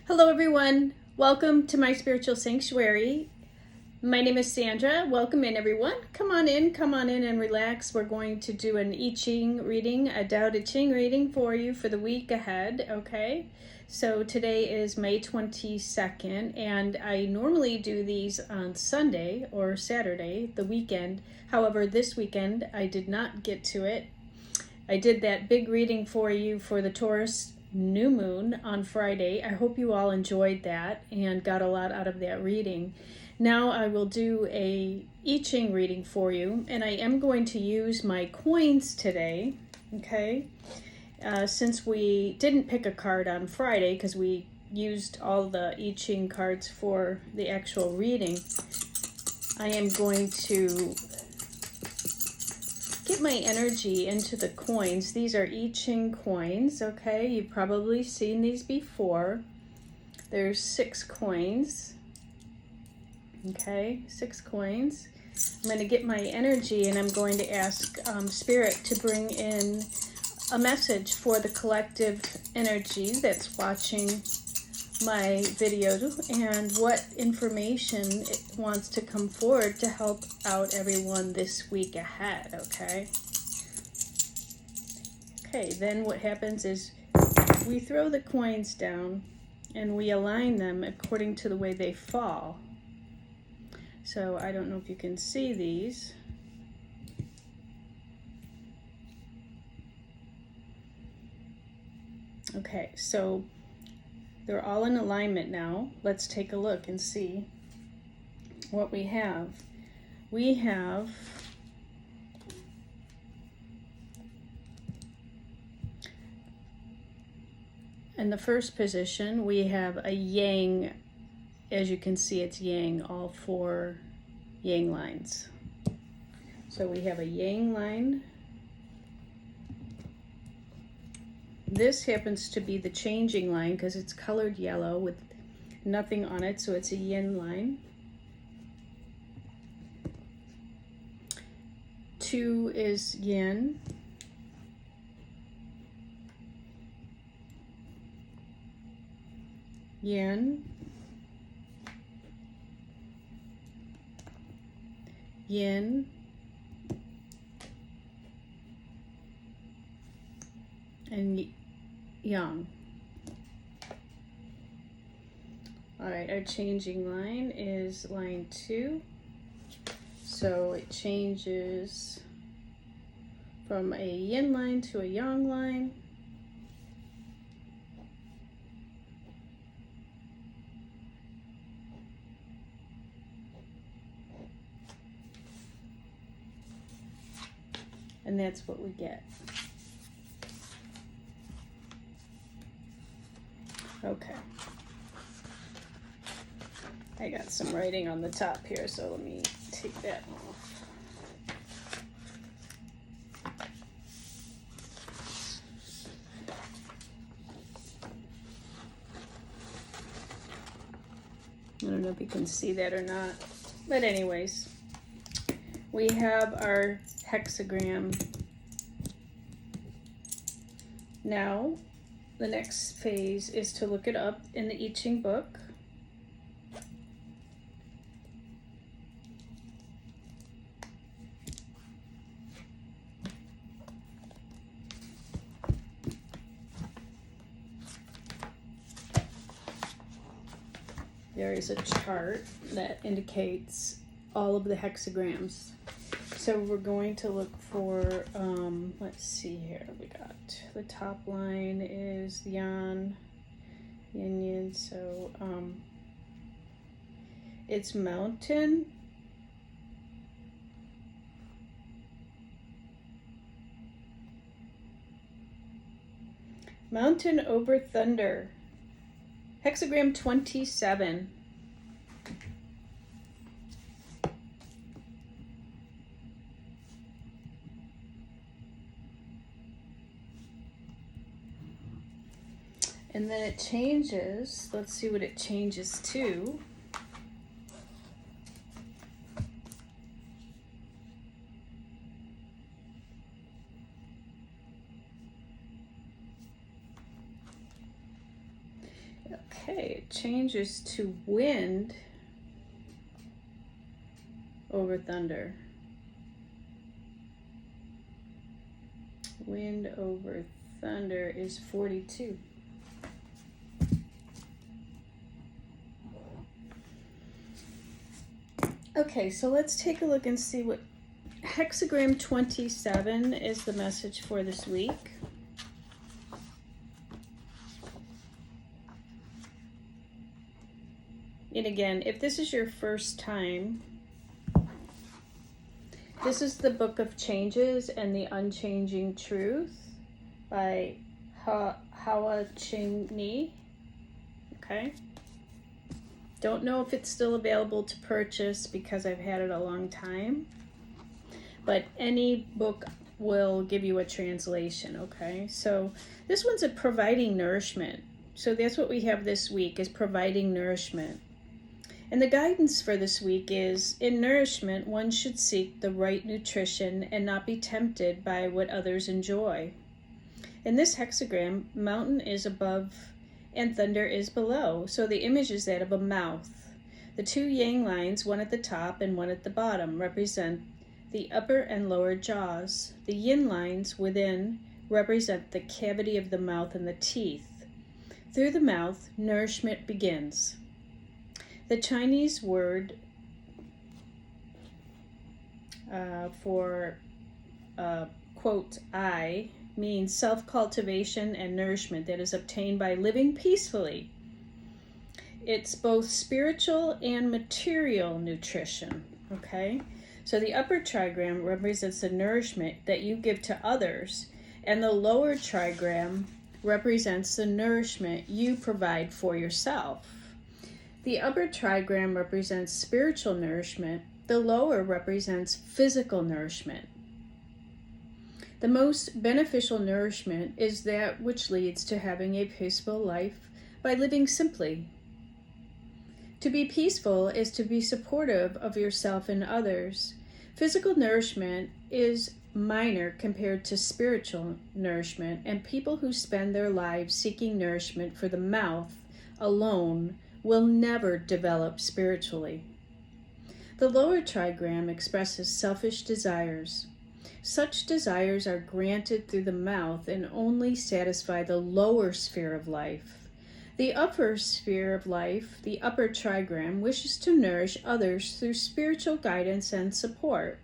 Hello everyone, welcome to my spiritual sanctuary. My name is Sandra. Welcome in everyone. Come on in and relax. We're going to do an I-Ching reading, a I-Ching reading for you for the week ahead, okay? So today is May 22nd and I normally do these on Sunday or Saturday, the weekend. However, this weekend I did not get to it. I did that big reading for you for the Taurus new moon on Friday. I hope you all enjoyed that and got a lot out of that reading. Now I will do a I-Ching reading for you, and I am going to use my coins today, okay? Since we didn't pick a card on Friday because we used all the I-Ching cards for the actual reading, I am going to get my energy into the coins. These are I-Ching coins, okay? You've probably seen these before. There's 6 coins, okay? 6 coins. I'm going to get my energy and I'm going to ask Spirit to bring in a message for the collective energy that's watching my video and what information it wants to come forward to help out everyone this week ahead, okay? Okay, then what happens is we throw the coins down and we align them according to the way they fall. So I don't know if you can see these. Okay, so they're all in alignment now. Let's take a look and see what we have. We have in the first position, we have a yang. As you can see, it's yang, all 4 yang lines. So we have a yang line. This happens to be the changing line because it's colored yellow with nothing on it, so it's a yin line. 2 is yin. Yin. Yin. And yang. All right, our changing line is line 2. So it changes from a yin line to a yang line. And that's what we get. Okay. I got some writing on the top here, so let me take that off. I don't know if you can see that or not, but anyways, we have our hexagram. Now, the next phase is to look it up in the I-Ching book. There is a chart that indicates all of the hexagrams. So we're going to look for, let's see here, we got the top line is yan, yin yin, so it's mountain, mountain over thunder, hexagram 27. And then it changes, let's see what it changes to. Okay, it changes to wind over thunder. Wind over thunder is 42. Okay, so let's take a look and see what Hexagram 27 is the message for this week. And again, if this is your first time, this is the Book of Changes and the Unchanging Truth by I-Ching. Okay. Don't know if it's still available to purchase because I've had it a long time. But any book will give you a translation, okay? So this one's a providing nourishment. So that's what we have this week, is providing nourishment. And the guidance for this week is, in nourishment, one should seek the right nutrition and not be tempted by what others enjoy. In this hexagram, mountain is above and thunder is below. So the image is that of a mouth. The two yang lines, one at the top and one at the bottom, represent the upper and lower jaws. The yin lines within represent the cavity of the mouth and the teeth. Through the mouth, nourishment begins. The Chinese word for quote, I, means self-cultivation and nourishment that is obtained by living peacefully. It's both spiritual and material nutrition, okay? So the upper trigram represents the nourishment that you give to others, and the lower trigram represents the nourishment you provide for yourself. The upper trigram represents spiritual nourishment. The lower represents physical nourishment. The most beneficial nourishment is that which leads to having a peaceful life by living simply. To be peaceful is to be supportive of yourself and others. Physical nourishment is minor compared to spiritual nourishment, and people who spend their lives seeking nourishment for the mouth alone will never develop spiritually. The lower trigram expresses selfish desires. Such desires are granted through the mouth and only satisfy the lower sphere of life. The upper sphere of life, the upper trigram, wishes to nourish others through spiritual guidance and support.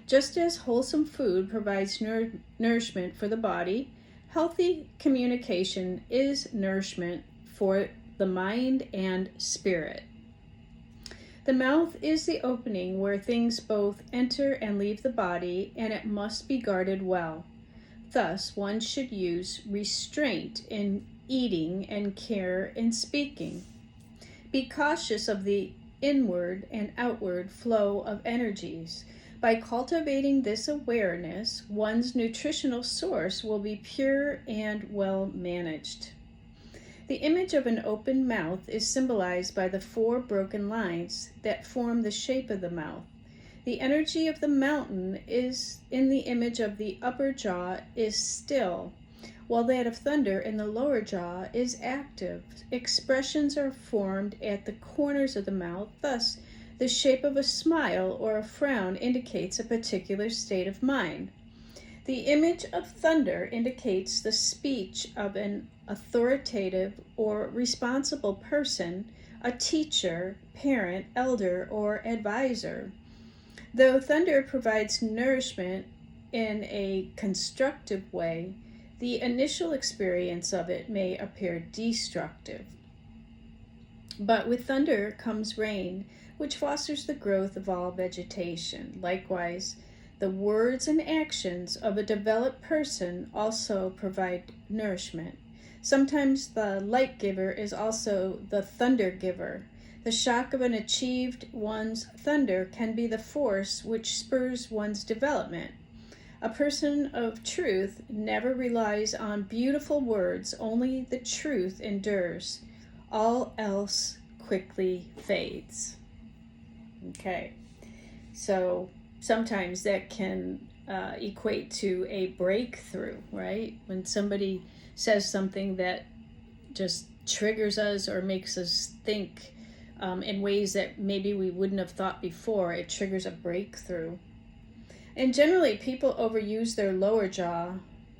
Just as wholesome food provides nourishment for the body, healthy communication is nourishment for the mind and spirit. The mouth is the opening where things both enter and leave the body, and it must be guarded well. Thus, one should use restraint in eating and care in speaking. Be cautious of the inward and outward flow of energies. By cultivating this awareness, one's nutritional source will be pure and well managed. The image of an open mouth is symbolized by the 4 broken lines that form the shape of the mouth. The energy of the mountain is in the image of the upper jaw is still, while that of thunder in the lower jaw is active. Expressions are formed at the corners of the mouth. Thus, the shape of a smile or a frown indicates a particular state of mind. The image of thunder indicates the speech of an authoritative or responsible person, a teacher, parent, elder, or advisor. Though thunder provides nourishment in a constructive way, the initial experience of it may appear destructive. But with thunder comes rain, which fosters the growth of all vegetation. Likewise, the words and actions of a developed person also provide nourishment. Sometimes the light giver is also the thunder giver. The shock of an achieved one's thunder can be the force which spurs one's development. A person of truth never relies on beautiful words, only the truth endures. All else quickly fades. Okay, so sometimes that can equate to a breakthrough, right? When somebody says something that just triggers us or makes us think in ways that maybe we wouldn't have thought before. It triggers a breakthrough. And generally, people overuse their lower jaw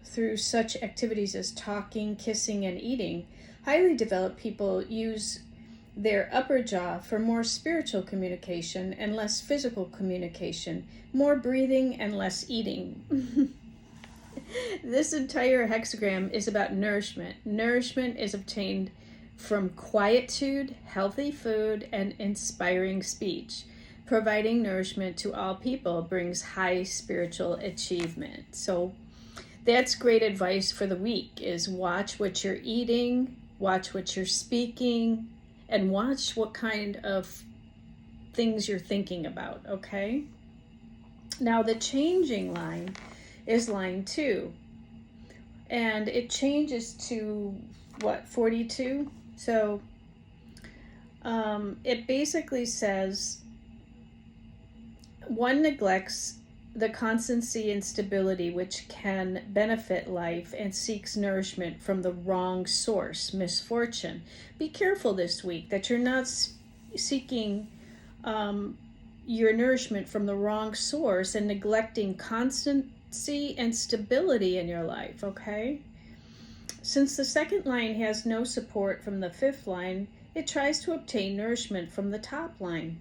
through such activities as talking, kissing, and eating. Highly developed people use their upper jaw for more spiritual communication and less physical communication, more breathing and less eating. This entire hexagram is about nourishment. Nourishment is obtained from quietude, healthy food, and inspiring speech. Providing nourishment to all people brings high spiritual achievement. So that's great advice for the week, is watch what you're eating, watch what you're speaking, and watch what kind of things you're thinking about, okay? Now the changing line is line 2. And it changes to, 42? So it basically says, one neglects the constancy and stability which can benefit life and seeks nourishment from the wrong source, misfortune. Be careful this week that you're not seeking your nourishment from the wrong source and neglecting constancy and stability in your life, okay? Since the second line has no support from the fifth line, it tries to obtain nourishment from the top line.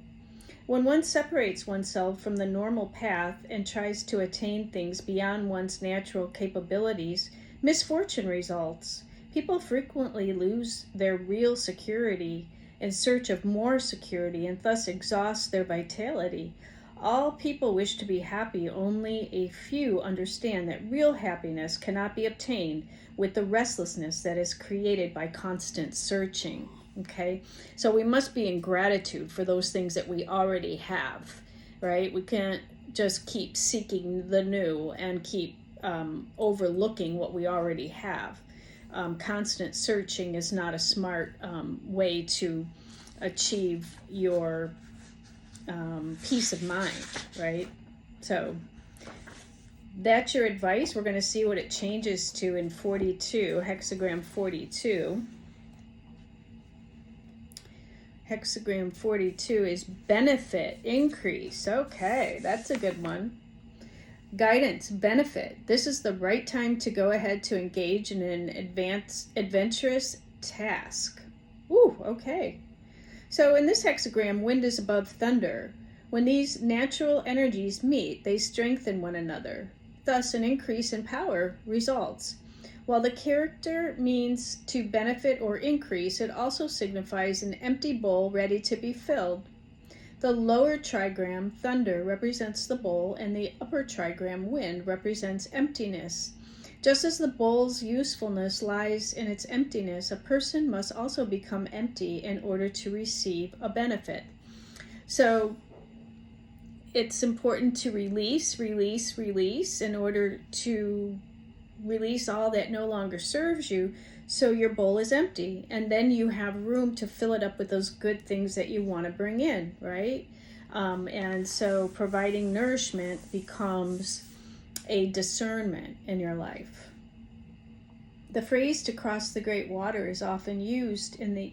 When one separates oneself from the normal path and tries to attain things beyond one's natural capabilities, misfortune results. People frequently lose their real security in search of more security and thus exhaust their vitality. All people wish to be happy, only a few understand that real happiness cannot be obtained with the restlessness that is created by constant searching. Okay, so we must be in gratitude for those things that we already have, right? We can't just keep seeking the new and keep overlooking what we already have. Constant searching is not a smart way to achieve your peace of mind, right? So that's your advice. We're going to see what it changes to in 42, hexagram 42. Hexagram 42 is benefit, increase. Okay, that's a good one. Guidance, benefit. This is the right time to go ahead to engage in an adventurous task. Ooh, okay. So in this hexagram, wind is above thunder. When these natural energies meet, they strengthen one another. Thus, an increase in power results. While the character means to benefit or increase, it also signifies an empty bowl ready to be filled. The lower trigram, thunder, represents the bowl, and the upper trigram, wind, represents emptiness. Just as the bowl's usefulness lies in its emptiness, a person must also become empty in order to receive a benefit. So it's important to release in order to release all that no longer serves you, so your bowl is empty, and then you have room to fill it up with those good things that you want to bring in, right? And so providing nourishment becomes a discernment in your life. The phrase to cross the great water is often used in the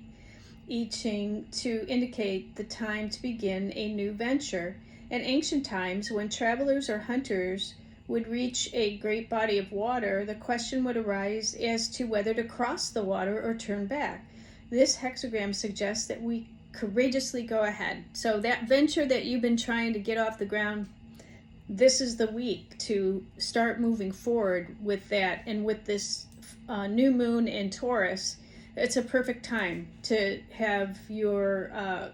I-Ching to indicate the time to begin a new venture. In ancient times, when travelers or hunters would reach a great body of water, the question would arise as to whether to cross the water or turn back. This hexagram suggests that we courageously go ahead. So that venture that you've been trying to get off the ground, this is the week to start moving forward with that. And with this new moon in Taurus, it's a perfect time to have your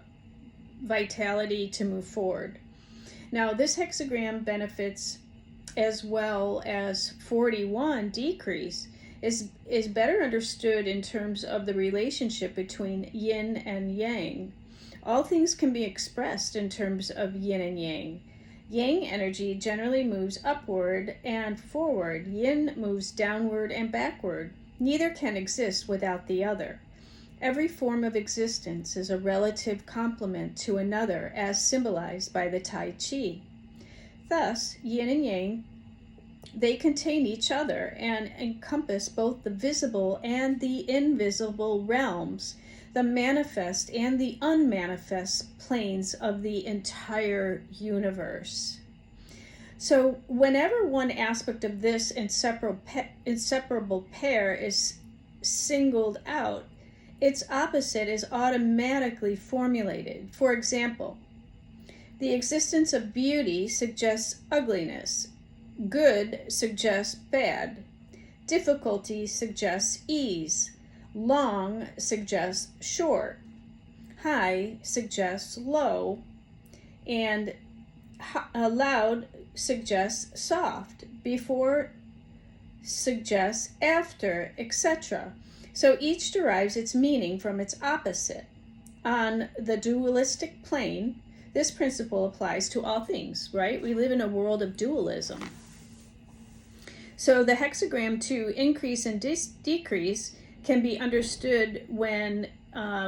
vitality to move forward. Now, this hexagram benefits as well as 41, decrease, is better understood in terms of the relationship between yin and yang. All things can be expressed in terms of yin and yang. Yang energy generally moves upward and forward. Yin moves downward and backward. Neither can exist without the other. Every form of existence is a relative complement to another, as symbolized by the Tai Chi. Thus, yin and yang they contain each other and encompass both the visible and the invisible realms, the manifest and the unmanifest planes of the entire universe. So whenever one aspect of this inseparable pair is singled out, its opposite is automatically formulated. For example, the existence of beauty suggests ugliness. Good suggests bad. Difficulty suggests ease. Long suggests short. High suggests low. And loud suggests soft. Before suggests after, etc. So each derives its meaning from its opposite. On the dualistic plane, this principle applies to all things, right? We live in a world of dualism. So the hexagram to increase and decrease can be understood when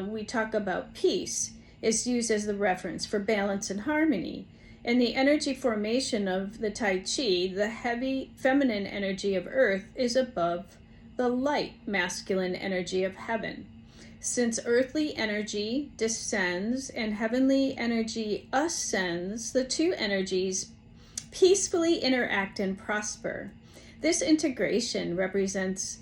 we talk about peace. It's used as the reference for balance and harmony. In the energy formation of the Tai Chi, the heavy feminine energy of earth is above the light masculine energy of heaven. Since earthly energy descends and heavenly energy ascends, the two energies peacefully interact and prosper. This integration represents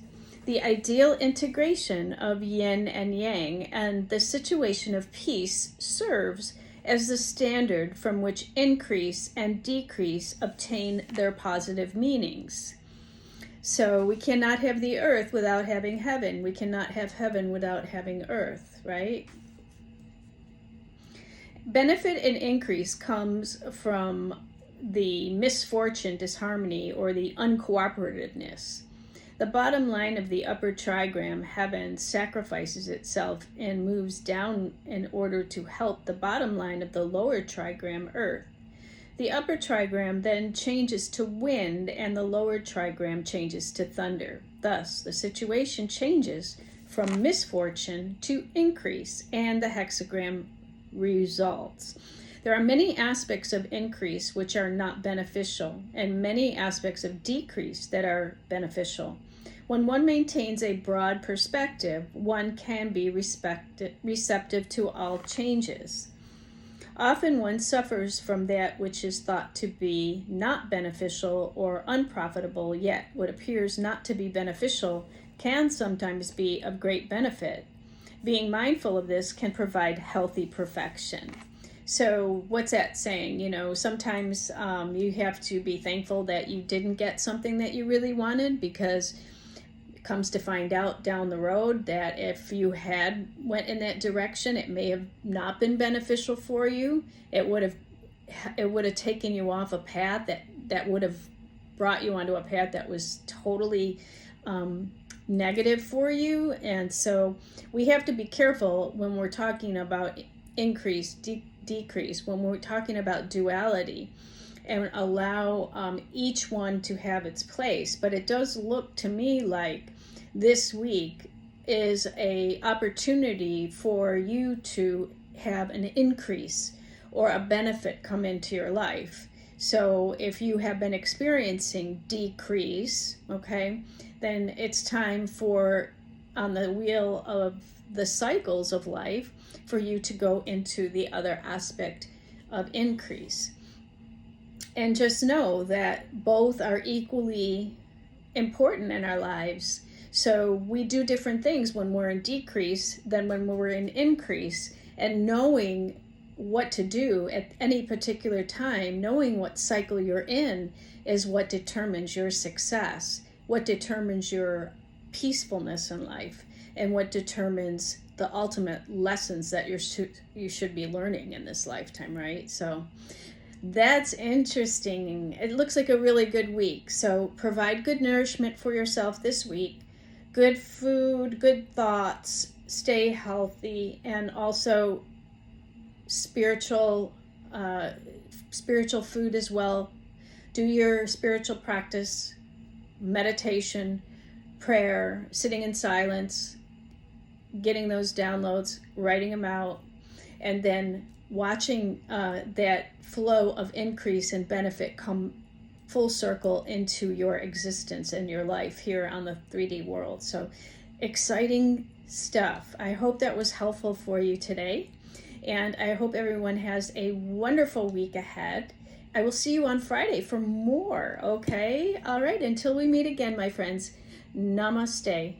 the ideal integration of yin and yang, and the situation of peace serves as the standard from which increase and decrease obtain their positive meanings. So we cannot have the earth without having heaven. We cannot have heaven without having earth, right? Benefit and increase comes from the misfortune, disharmony, or the uncooperativeness. The bottom line of the upper trigram, heaven, sacrifices itself and moves down in order to help the bottom line of the lower trigram, earth. The upper trigram then changes to wind and the lower trigram changes to thunder. Thus, the situation changes from misfortune to increase, and the hexagram results. There are many aspects of increase which are not beneficial, and many aspects of decrease that are beneficial. When one maintains a broad perspective, one can be receptive to all changes. Often one suffers from that which is thought to be not beneficial or unprofitable, yet what appears not to be beneficial can sometimes be of great benefit. Being mindful of this can provide healthy perfection. So what's that saying? You know, sometimes you have to be thankful that you didn't get something that you really wanted, because it comes to find out down the road that if you had went in that direction, it may have not been beneficial for you. It would have taken you off a path that would have brought you onto a path that was totally negative for you. And so we have to be careful when we're talking about increase, decrease, when we're talking about duality, and allow each one to have its place. But it does look to me like this week is a opportunity for you to have an increase or a benefit come into your life. So if you have been experiencing decrease, okay, then it's time for, on the wheel of the cycles of life, for you to go into the other aspect of increase. And just know that both are equally important in our lives. So we do different things when we're in decrease than when we're in increase. And knowing what to do at any particular time, knowing what cycle you're in, is what determines your success, what determines your peacefulness in life, and what determines the ultimate lessons that you should be learning in this lifetime, right? So that's interesting. It looks like a really good week. So provide good nourishment for yourself this week. Good food, good thoughts, stay healthy, and also spiritual food as well. Do your spiritual practice, meditation, prayer, sitting in silence, getting those downloads, writing them out, and then watching that flow of increase and benefit come full circle into your existence and your life here on the 3D world. So exciting stuff. I hope that was helpful for you today. And I hope everyone has a wonderful week ahead. I will see you on Friday for more, okay? All right, until we meet again, my friends. Namaste.